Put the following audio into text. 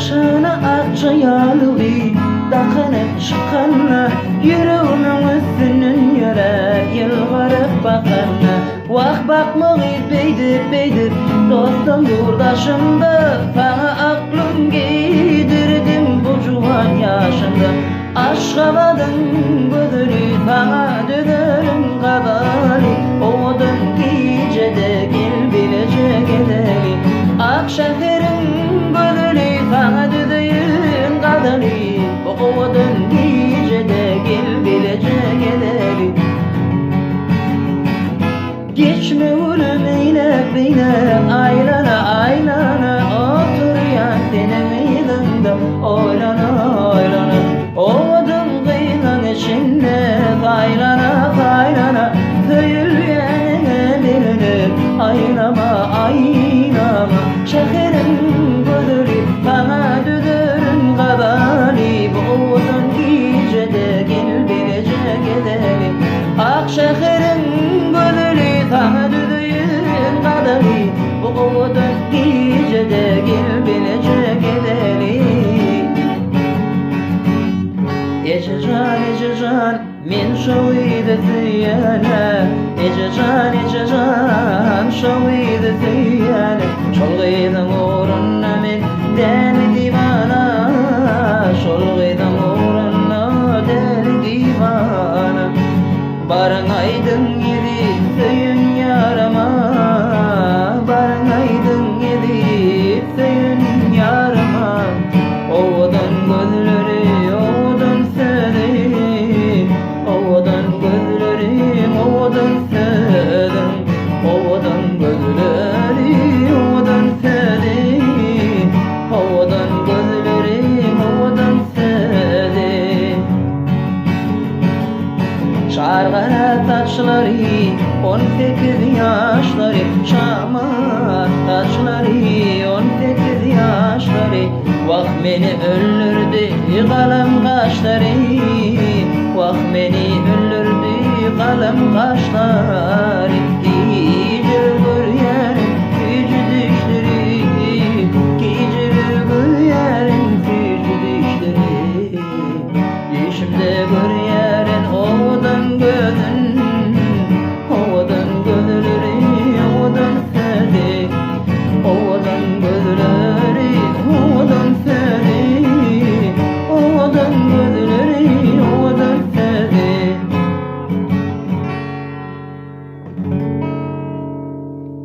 Başına akçayalı dakınıp çıkanna, yüreğinin üstünün yere yılvarıp bakanna. Vah bakmak beydip dostum yurdaşımda, sana aklım giydirdim bu cuvan yaşımda. Aşgabadyň gözeli sana dönerim kabali, oğudun gecede gel bilecek edeli. Akşehir'in gözeli sana dönerim kabali, oğudun gecede gel bilecek edeli. Geçme ölüm eylep aylana oturuyan senin yanında oylana oğudun kıyılan içinde kaylana söyleyen bilinir aylama şehrin gözeli sana dönerim kabali, oğudun gecede gel bilecek edeli. Akşehir'in gözeli sana düdüğün kaderi, bu oğudun gecede gel bilecek edeli. Ece can min şovide tüyene, ece can şovide tüyene. Şolgıydın uğruna min deli divana, şolgıydın uğruna deli divana. Barın aydın yedi söyün yarama, barın aydın yedi söyün yarama. Oğudun gözleri, oğudun sözü, oğudun gözleri, oğudun sözü, oğudun gözleri, oğudun sözü, oğudun gözleri, oğudun sözü. Şarkılar taçları, 18 yaşları, şamar taçları, 18 yaşları. Vah beni öldürdü kalem kaşları, vah beni öldürdü kalem kaşları.